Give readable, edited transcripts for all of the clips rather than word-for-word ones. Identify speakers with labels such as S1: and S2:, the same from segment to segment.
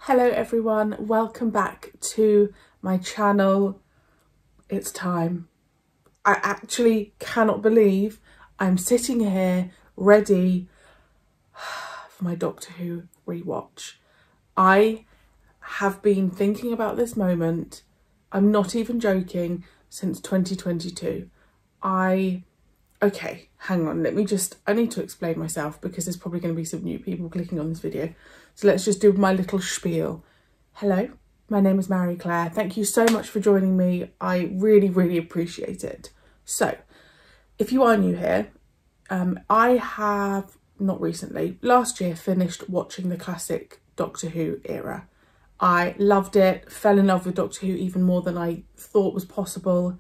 S1: Hello everyone, welcome back to my channel. It's time. I actually cannot believe I'm sitting here ready for my Doctor Who rewatch. I have been thinking about this moment, I'm not even joking, since 2022. Okay, hang on, I need to explain myself because there's probably going to be some new people clicking on this video. So let's just do my little spiel. Hello, my name is Marie-Clare. Thank you so much for joining me. I really, really appreciate it. So, if you are new here, I have not recently, last year, finished watching the classic Doctor Who era. I loved it, fell in love with Doctor Who even more than I thought was possible.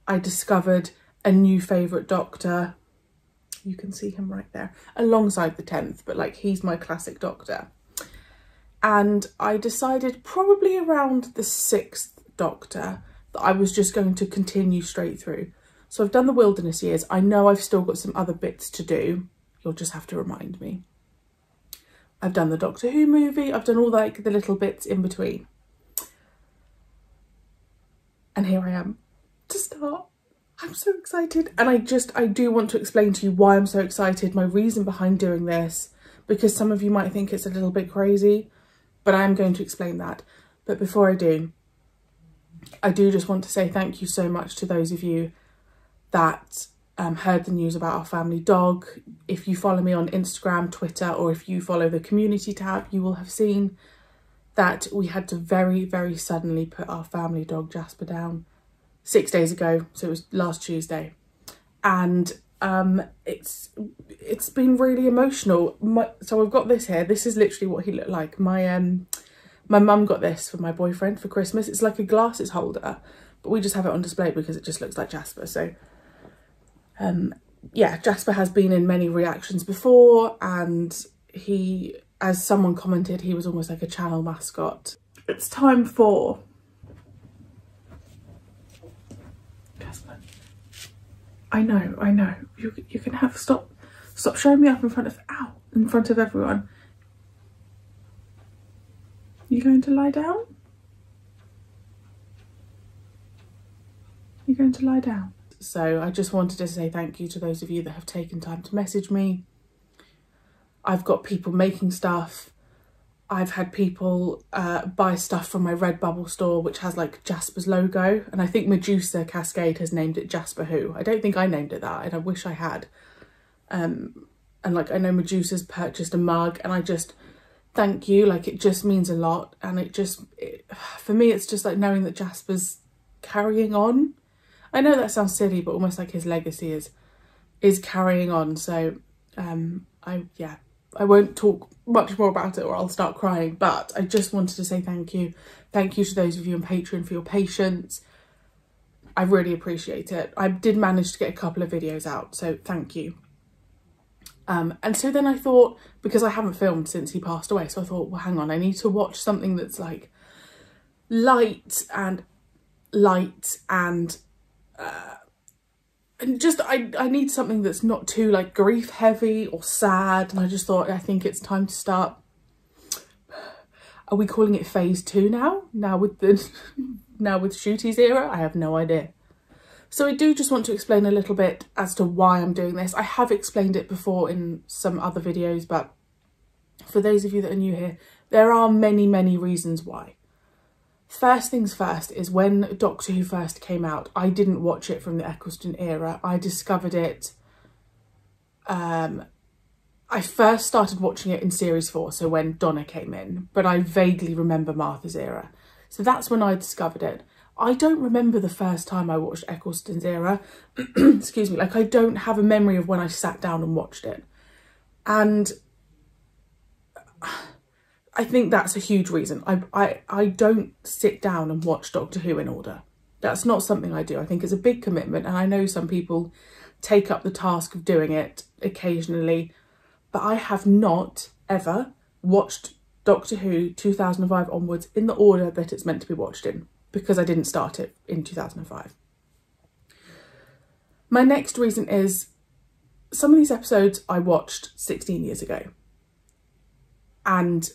S1: I discovered a new favourite Doctor. You can see him right there, alongside the 10th, but like he's my classic Doctor. And I decided probably around the 6th Doctor that I was just going to continue straight through. So I've done the Wilderness Years. I know I've still got some other bits to do. You'll just have to remind me. I've done the Doctor Who movie. I've done all like the little bits in between. And here I am to start. I'm so excited. And I do want to explain to you why I'm so excited, my reason behind doing this, because some of you might think it's a little bit crazy, but I am going to explain that. But before I do just want to say thank you so much to those of you that heard the news about our family dog. If you follow me on Instagram, Twitter, or if you follow the community tab, you will have seen that we had to very, very suddenly put our family dog Jasper down 6 days ago. So it was last Tuesday. And it's been really emotional. So I've got this here. This is literally what he looked like. My mum got this for my boyfriend for Christmas. It's like a glasses holder, but we just have it on display because it just looks like Jasper. So yeah, Jasper has been in many reactions before, and he, as someone commented, he was almost like a channel mascot. It's time for Jasper. I know. You can have stop showing me up in front of everyone. You going to lie down? You're going to lie down. So I just wanted to say thank you to those of you that have taken time to message me. I've got people making stuff. I've had people buy stuff from my Redbubble store, which has like Jasper's logo. And I think Medusa Cascade has named it Jasper Who. I don't think I named it that, and I wish I had. And like, I know Medusa's purchased a mug, and I just thank you. Like, it just means a lot. And for me, it's just like knowing that Jasper's carrying on. I know that sounds silly, but almost like his legacy is carrying on. So I won't talk much more about it or I'll start crying, but I just wanted to say thank you. Thank you to those of you on Patreon for your patience. I really appreciate it. I did manage to get a couple of videos out, so thank you. And so then I thought, because I haven't filmed since he passed away, so I thought, well, hang on, I need to watch something that's like light and just I need something that's not too like grief heavy or sad. And I just thought, I think it's time to start. Are we calling it phase 2 now with Shooty's era? I have no idea. So I do just want to explain a little bit as to why I'm doing this. I have explained it before in some other videos, but for those of you that are new here, there are many, many reasons why. First things first is when Doctor Who first came out, I didn't watch it from the Eccleston era. I discovered it, I first started watching it in series 4, so when Donna came in, but I vaguely remember Martha's era. So that's when I discovered it. I don't remember the first time I watched Eccleston's era. Excuse me, like I don't have a memory of when I sat down and watched it. And I think that's a huge reason. I don't sit down and watch Doctor Who in order. That's not something I do. I think it's a big commitment, and I know some people take up the task of doing it occasionally, but I have not ever watched Doctor Who 2005 onwards in the order that it's meant to be watched in, because I didn't start it in 2005. My next reason is some of these episodes I watched 16 years ago, and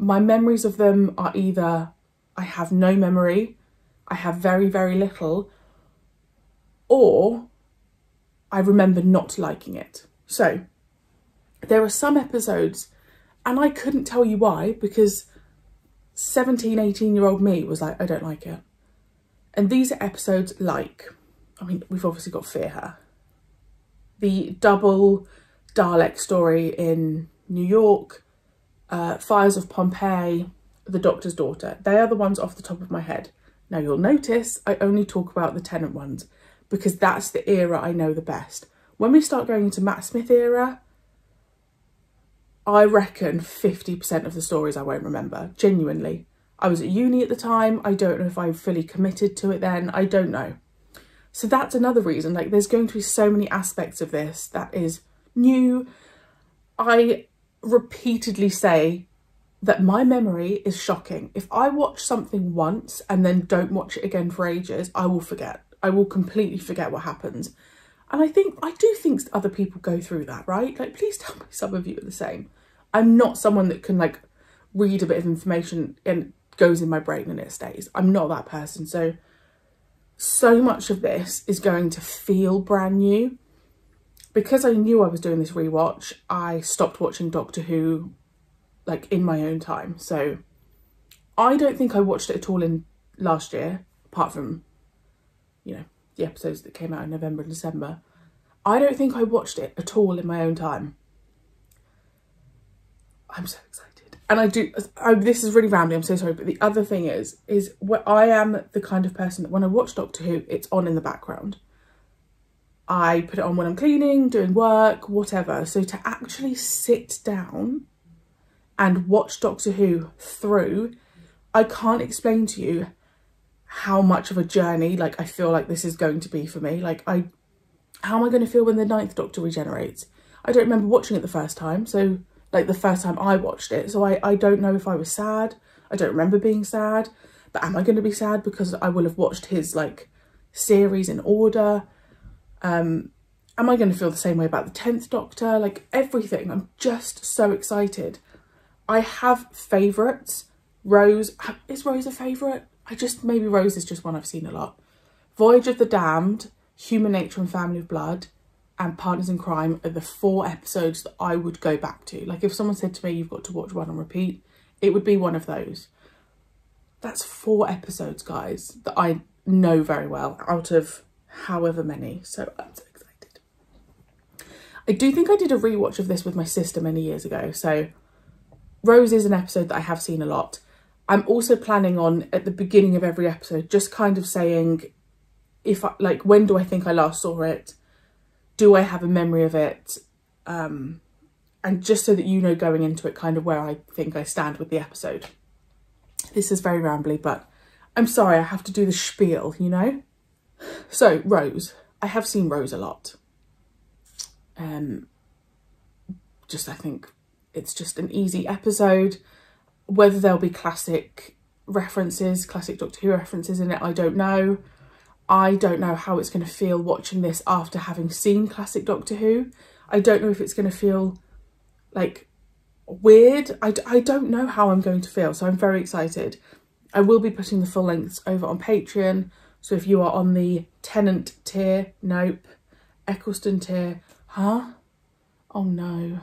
S1: my memories of them are either I have no memory, I have very, very little, or I remember not liking it. So there are some episodes, and I couldn't tell you why, because 17, 18-year-old me was like, I don't like it. And these are episodes like, I mean, we've obviously got Fear Her. The double Dalek story in New York, Fires of Pompeii, The Doctor's Daughter. They are the ones off the top of my head. Now you'll notice I only talk about the Tennant ones because that's the era I know the best. When we start going into Matt Smith era, I reckon 50% of the stories I won't remember, genuinely. I was at uni at the time. I don't know if I fully committed to it then. I don't know. So that's another reason. Like, there's going to be so many aspects of this that is new. I repeatedly say that my memory is shocking. If I watch something once and then don't watch it again for ages, I will forget. I will completely forget what happens. And I do think other people go through that, right? Like, please tell me some of you are the same. I'm not someone that can like read a bit of information and goes in my brain and it stays. I'm not that person. So much of this is going to feel brand new. Because I knew I was doing this rewatch, I stopped watching Doctor Who like in my own time. So I don't think I watched it at all in last year, apart from, you know, the episodes that came out in November and December. I don't think I watched it at all in my own time. I'm so excited. And this is really rambling, I'm so sorry. But the other thing is where I am the kind of person that when I watch Doctor Who, it's on in the background. I put it on when I'm cleaning, doing work, whatever. So to actually sit down and watch Doctor Who through, I can't explain to you how much of a journey like I feel like this is going to be for me. Like, how am I going to feel when the 9th Doctor regenerates? I don't remember watching it the first time. So like the first time I watched it. So I don't know if I was sad. I don't remember being sad. But am I going to be sad because I will have watched his like series in order? Am I going to feel the same way about the 10th Doctor? Like, everything. I'm just so excited. I have favourites. Rose. Is Rose a favourite? Maybe Rose is just one I've seen a lot. Voyage of the Damned, Human Nature and Family of Blood, and Partners in Crime are the 4 episodes that I would go back to. Like, if someone said to me, you've got to watch one on repeat, it would be one of those. That's 4 episodes, guys, that I know very well out of however many. So I'm so excited. I do think I did a rewatch of this with my sister many years ago. So Rose is an episode that I have seen a lot. I'm also planning on, at the beginning of every episode, just kind of saying, when do I think I last saw it? Do I have a memory of it? And just so that you know going into it kind of where I think I stand with the episode. This is very rambly, but I'm sorry, I have to do the spiel, you know? So, Rose. I have seen Rose a lot. I think it's just an easy episode. Whether there'll be classic references, classic Doctor Who references in it, I don't know. I don't know how it's going to feel watching this after having seen classic Doctor Who. I don't know if it's going to feel like weird. I don't know how I'm going to feel, so I'm very excited. I will be putting the full lengths over on Patreon. So if you are on the Tennant tier, nope. Eccleston tier, huh? Oh no.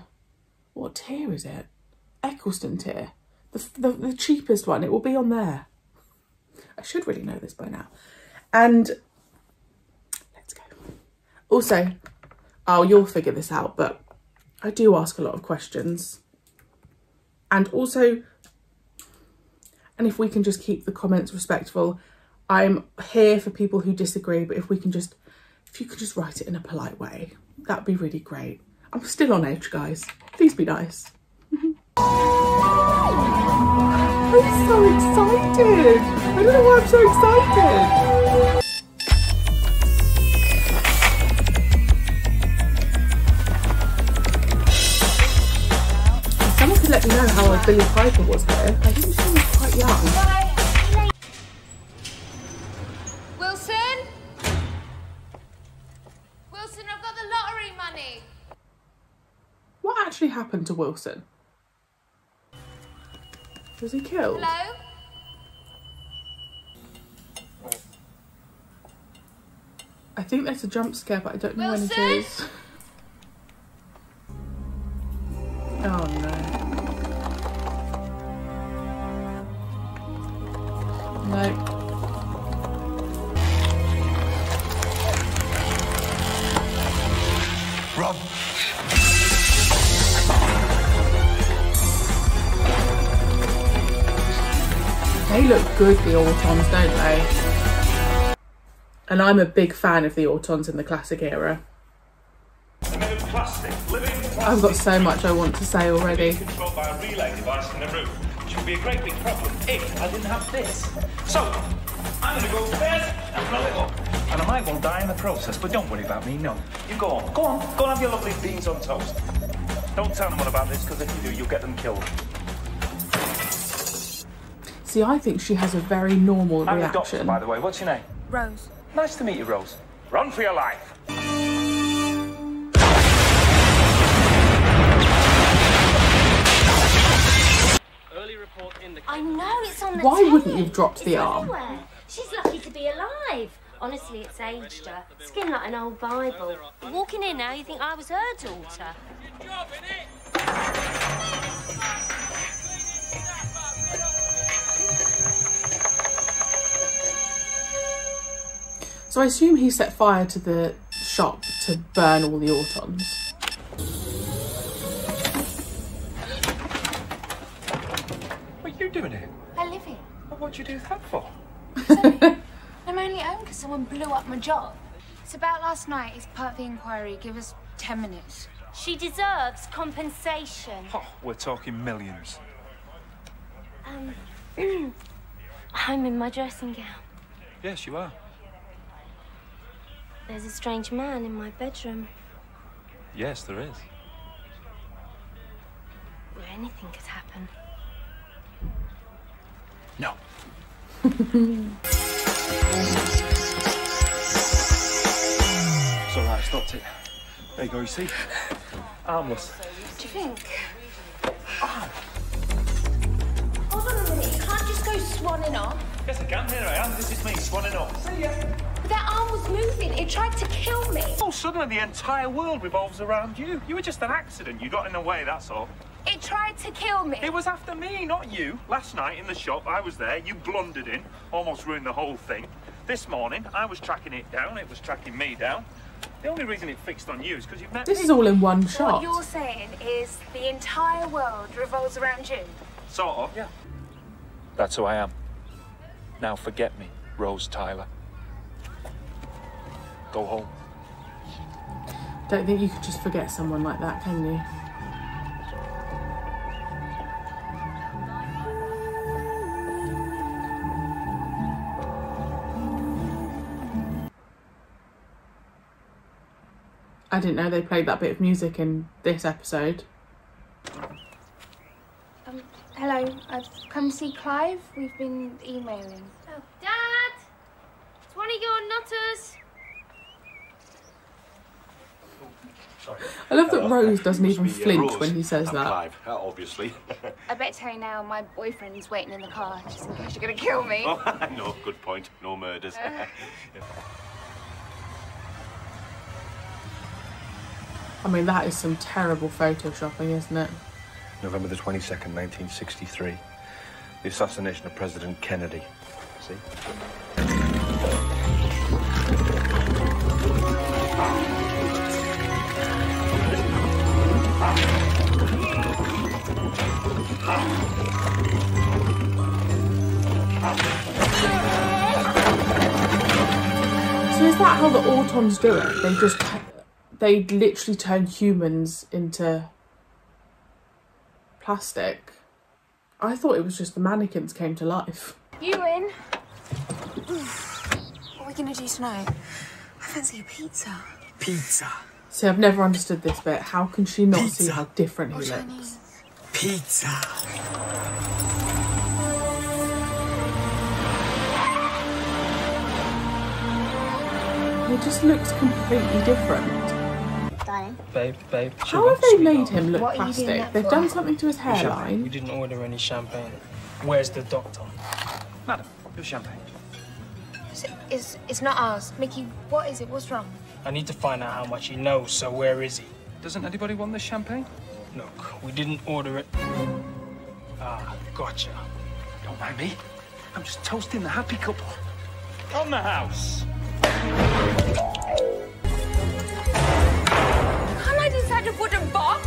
S1: What tier is it? Eccleston tier. The cheapest one. It will be on there. I should really know this by now. And let's go. Also, you'll figure this out, but I do ask a lot of questions. And also, and if we can just keep the comments respectful, I'm here for people who disagree, but if you can just write it in a polite way, that'd be really great. I'm still on edge, guys. Please be nice. I'm so excited. I don't know why I'm so excited. Someone could let me know how old Billy Piper was here. I think she was quite young.
S2: Wilson? Wilson, I've got the lottery money.
S1: What actually happened to Wilson? Was he killed?
S2: Hello?
S1: I think there's a jump scare, but I don't know when it
S2: Wilson?
S1: is. Oh no. No.
S3: Rob!
S1: They look good, the Autons, don't they? And I'm a big fan of the Autons in the classic era. I've got so much I want to say already.
S4: Controlled by a relay device in the room, which would be a great big problem if I didn't have this. So, I'm going to go upstairs and blow it up. And I might well die in the process, but don't worry about me, no. You go on. Go on. Go and have your lovely beans on toast. Don't tell anyone about this, because if you do, you'll get them killed.
S1: See, I think she has a very normal
S4: I'm the
S1: reaction.
S4: doctor, by the way. What's your name?
S2: Rose.
S4: Nice to meet you, Rose. Run for your life.
S5: I know it's on the
S1: Why
S5: tape.
S1: wouldn't you have dropped the
S5: It's
S1: arm?
S5: everywhere. She's lucky to be alive. Honestly, it's aged her. Skin like an old Bible. Walking in now, you think I was her daughter.
S1: So I assume he set fire to the shop to burn all the Autons.
S4: What are you doing here?
S2: I live here.
S4: Well, what'd you do that for?
S2: I'm only home because someone blew up my job. It's about last night. It's part of the inquiry. Give us 10 minutes.
S5: She deserves compensation.
S4: Oh, we're talking millions.
S5: I'm in my dressing gown.
S4: Yes, you are.
S5: There's a strange man in my bedroom.
S4: Yes, there is.
S5: Where anything could happen.
S4: No. It's all right, I stopped it. There you go, you see? Armless.
S2: Do you think?
S5: Hold on a minute, you can't just go swanning off.
S4: Yes, I can. Here I am. This is me, swanning up. See ya.
S2: But that arm was moving. It tried to kill me.
S4: Oh, suddenly the entire world revolves around you. You were just an accident. You got in the way, that's all.
S2: It tried to kill me.
S4: It was after me, not you. Last night in the shop, I was there. You blundered in, almost ruined the whole thing. This morning, I was tracking it down. It was tracking me down. The only reason it fixed on you is because you've met
S1: This
S4: me.
S1: is all in one
S2: What
S1: shot.
S2: you're saying is the entire world revolves around you.
S4: Sort of, yeah. That's who I am. Now forget me, Rose Tyler. Go home.
S1: Don't think you could just forget someone like that, can you? I didn't know they played that bit of music in this episode.
S2: Hello, I've come to see Clive. We've been emailing.
S5: Oh, Dad! It's one of your nutters.
S3: Sorry.
S1: I love that Rose doesn't
S3: Must
S1: even
S3: be,
S1: flinch
S3: Rose.
S1: when he says
S3: I'm
S1: that.
S3: Clive, obviously.
S2: I bet tell you now, my boyfriend's waiting in the car just in case you're going to kill me.
S3: Oh, no, good point. No murders.
S1: I mean, that is some terrible photoshopping, isn't it?
S3: November the 22nd, 1963. The assassination of President Kennedy. See?
S1: So is that how the Autons do it? They literally turn humans into plastic. I thought it was just the mannequins came to life.
S2: You in? What are we going to do tonight? I fancy a pizza.
S6: Pizza.
S1: See, I've never understood this bit. How can she not see
S6: Pizza.
S1: how different he
S2: Or
S1: looks?
S2: Chinese.
S6: Pizza.
S1: He just looks completely different.
S5: Darling.
S6: Babe.
S1: How have they made him look
S2: What are you doing
S1: plastic?
S2: that
S1: They've
S2: for?
S1: done something to his
S6: We
S1: hairline.
S6: didn't order any champagne.
S7: Where's the doctor?
S4: Madam, your champagne.
S2: It's not ours. Mickey, what is it? What's wrong?
S7: I need to find out how much he knows, so where is he?
S4: Doesn't anybody want this champagne?
S7: Look, we didn't order it. Ah, gotcha.
S4: Don't mind me. I'm just toasting the happy couple. On the house.
S2: Can't I decide a wooden box?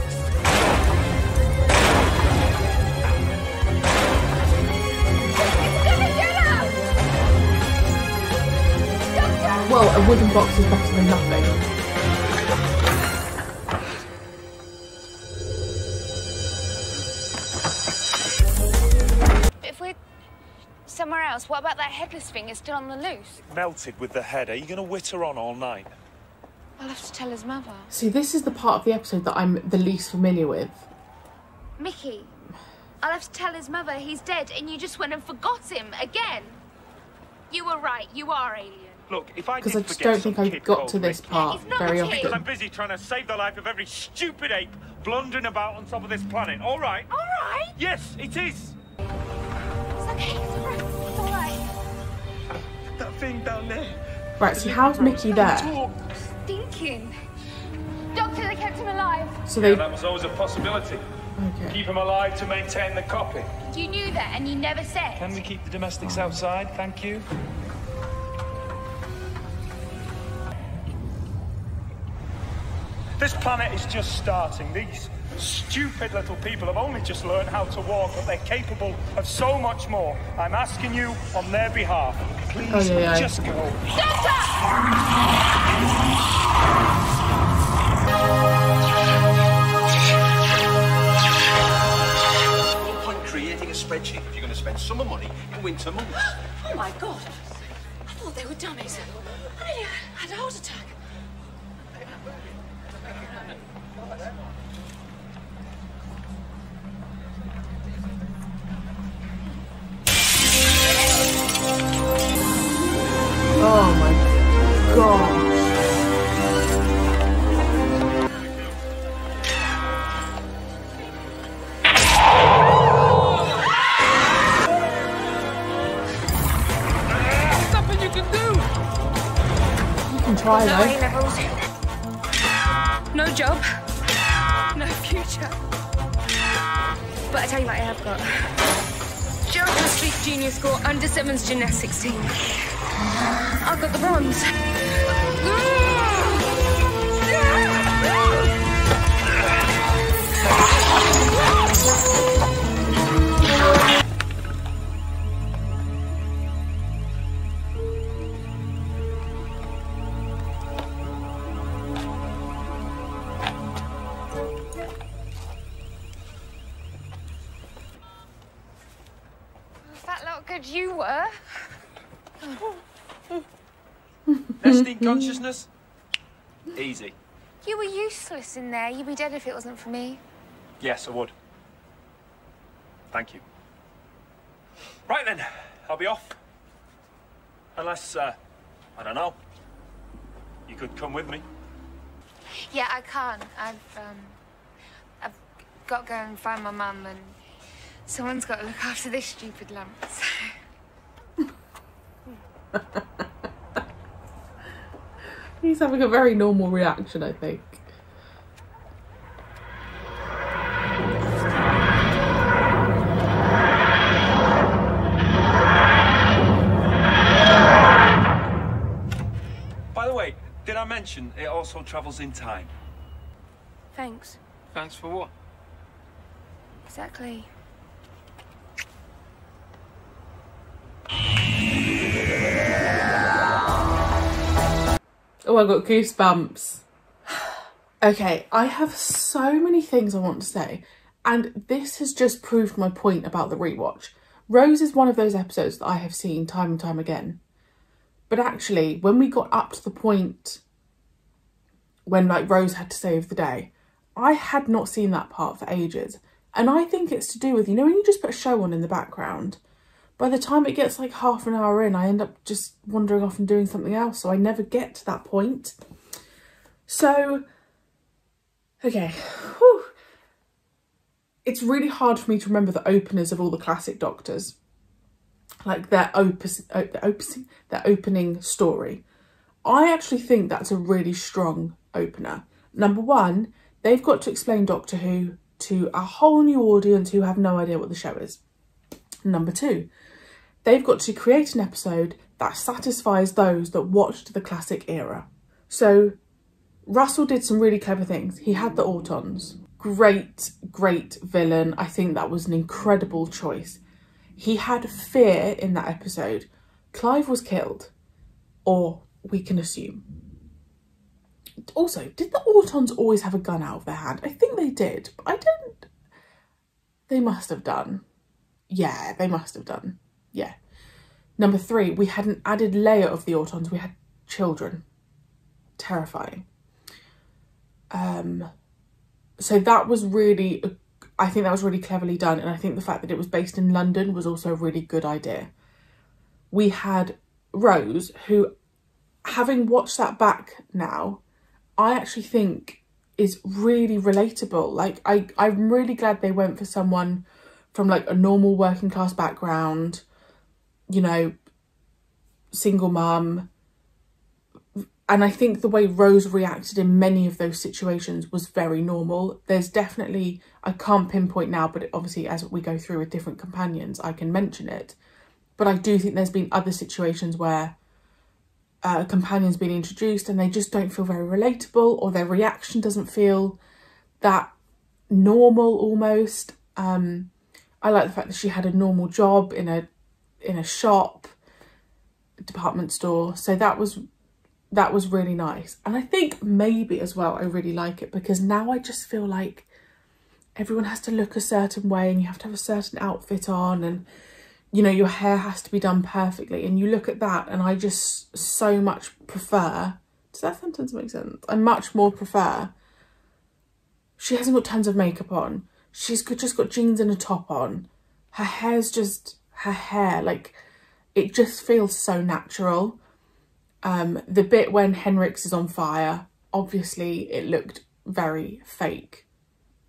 S2: It's gonna get us! Doctor!
S1: Well, a wooden box is better than nothing.
S2: If we're somewhere else, what about that headless thing? It's still on the loose.
S8: Melted with the head. Are you going to witter on all night?
S2: I'll have to tell his mother.
S1: See, this is the part of the episode that I'm the least familiar with.
S2: Mickey, I'll have to tell his mother he's dead and you just went and forgot him again. You were right, you are alien.
S8: Look, if I
S1: Because
S8: did
S1: I just
S8: forget
S1: don't
S8: some
S1: think I
S8: kid
S1: got
S8: called
S1: to this
S8: Mickey,
S1: part
S2: He's not
S1: very
S2: a kid.
S8: because I'm
S1: often.
S8: busy trying to save the life of every stupid ape blundering about on top of this planet. All right?
S2: All right.
S8: Yes, it is.
S2: It's okay, it's all right. It's all right.
S8: That thing down there.
S1: Right, so how's Mickey there?
S2: Thinking. Doctor, they kept him alive.
S1: So
S4: Yeah,
S1: they...
S4: that was always a possibility.
S1: Okay.
S4: Keep him alive to maintain the copy.
S2: You knew that and you never said.
S4: Can we keep the domestics outside? Thank you.
S8: This planet is just starting. These stupid little people have only just learned how to walk, but they're capable of so much more. I'm asking you on their behalf, please just go.
S9: No point creating a spreadsheet if you're going to spend summer money in winter months.
S10: Oh my God! I thought they were dummies. I nearly had a heart attack.
S1: Oh my gosh.
S7: There's nothing you can do!
S1: You can try
S2: No A
S1: though.
S2: levels. No job. No future. But I tell you what I have got. Geraldton Street Junior School under 7s gymnastics team. I've got the bronze. That lot good you were.
S4: Nesting consciousness? Easy.
S2: You were useless in there. You'd be dead if it wasn't for me.
S4: Yes, I would. Thank you. Right then, I'll be off. Unless, I don't know. You could come with me.
S2: Yeah, I can't. I've got to go and find my mum, and someone's got to look after this stupid lump. So.
S1: He's having a very normal reaction, I think.
S4: By the way, did I mention it also travels in time?
S2: Thanks.
S4: Thanks for what?
S2: Exactly.
S1: Oh, I got goosebumps. Okay, I have so many things I want to say, and this has just proved my point about the rewatch. Rose is one of those episodes that I have seen time and time again. But actually, when we got up to the point when like Rose had to save the day, I had not seen that part for ages. And I think it's to do with, you know, when you just put a show on in the background, by the time it gets like half an hour in, I end up just wandering off and doing something else. So I never get to that point. So, okay. Whew. it's really hard for me to remember the openers of all the classic Doctors, like their opening story. I actually think that's a really strong opener. Number one, they've got to explain Doctor Who to a whole new audience who have no idea what the show is. Number two, they've got to create an episode that satisfies those that watched the classic era. So Russell did some really clever things. He had the Autons. Great, great villain. I think that was an incredible choice. He had fear in that episode. Clive was killed, or we can assume. Also, did the Autons always have a gun out of their hand? I think they did, but I don't... They must have done. Yeah, they must have done. Yeah. Number three, we had an added layer of the Autons. We had children. Terrifying. So that was really, I think that was really cleverly done. And I think the fact that it was based in London was also a really good idea. We had Rose, who, having watched that back now, I actually think is really relatable. Like, I'm really glad they went for someone from like a normal working class background, you know, single mum. And I think the way Rose reacted in many of those situations was very normal. There's definitely, I can't pinpoint now, but obviously as we go through with different companions, I can mention it. But I do think there's been other situations where a companion's been introduced and they just don't feel very relatable, or their reaction doesn't feel that normal almost. I like the fact that she had a normal job in a shop, department store. So that was really nice. And I think maybe as well, I really like it because now I just feel like everyone has to look a certain way and you have to have a certain outfit on, and, you know, your hair has to be done perfectly. And you look at that and I just so much prefer, does that sentence make sense? I much more prefer, she hasn't got tons of makeup on. She's just got jeans and a top on. Her hair's just her hair. Like, it just feels so natural. The bit when Henrik's is on fire, obviously it looked very fake,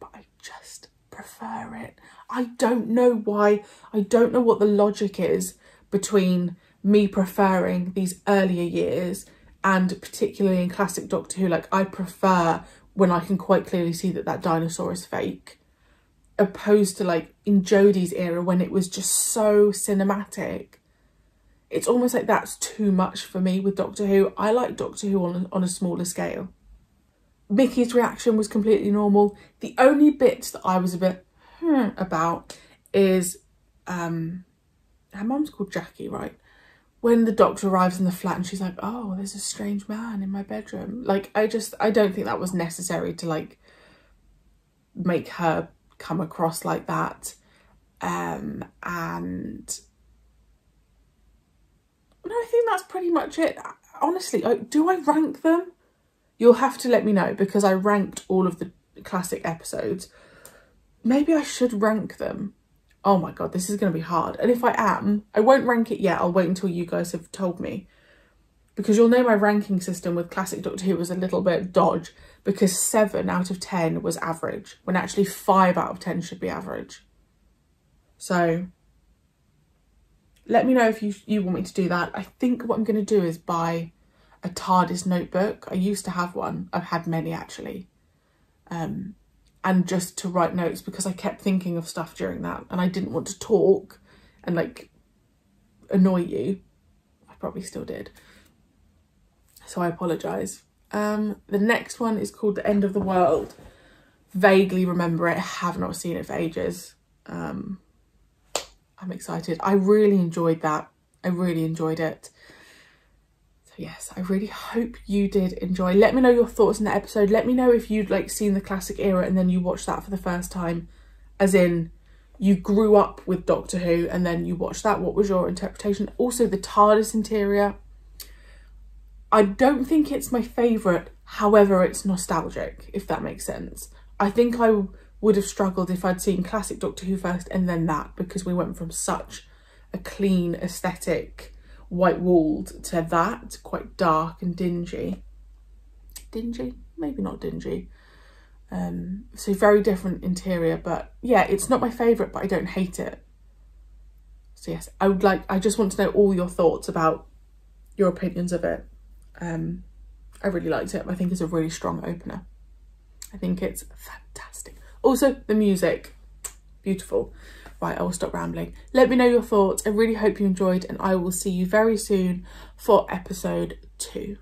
S1: but I just prefer it. I don't know why. I don't know what the logic is between me preferring these earlier years and particularly in classic Doctor Who. Like, I prefer when I can quite clearly see that that dinosaur is fake, opposed to like in Jodie's era when it was just so cinematic. It's almost like that's too much for me with Doctor Who. I like Doctor Who on a smaller scale. Mickey's reaction was completely normal. The only bit that I was a bit about is, her mum's called Jackie, right? When the Doctor arrives in the flat and she's like, oh, there's a strange man in my bedroom. Like, I don't think that was necessary to like make her come across like that. And no, I think that's pretty much it. Honestly, do I rank them? You'll have to let me know because I ranked all of the classic episodes. Maybe I should rank them. Oh my God, this is going to be hard. And if I am, I won't rank it yet. I'll wait until you guys have told me. Because you'll know my ranking system with classic Doctor Who was a little bit dodge, because 7 out of 10 was average, when actually 5 out of 10 should be average. So let me know if you want me to do that. I think what I'm going to do is buy a TARDIS notebook. I used to have one. I've had many actually. And just to write notes, because I kept thinking of stuff during that and I didn't want to talk and like annoy you. I probably still did. So I apologise. The next one is called The End of the World. Vaguely remember it. I have not seen it for ages. I'm excited. I really enjoyed that. I really enjoyed it. So yes, I really hope you did enjoy. Let me know your thoughts on the episode. Let me know if you'd like seen the classic era and then you watched that for the first time, as in you grew up with Doctor Who and then you watched that. What was your interpretation? Also the TARDIS interior. I don't think it's my favourite, however it's nostalgic, if that makes sense. I think I would have struggled if I'd seen classic Doctor Who first and then that, because we went from such a clean aesthetic, white-walled, to that, quite dark and dingy. Dingy? Maybe not dingy. So very different interior, but yeah, it's not my favourite, but I don't hate it. So yes, I just want to know all your thoughts about your opinions of it. I really liked it. I think it's a really strong opener. I think it's fantastic. Also, the music, beautiful. Right, I will stop rambling. Let me know your thoughts. I really hope you enjoyed, and I will see you very soon for episode 2.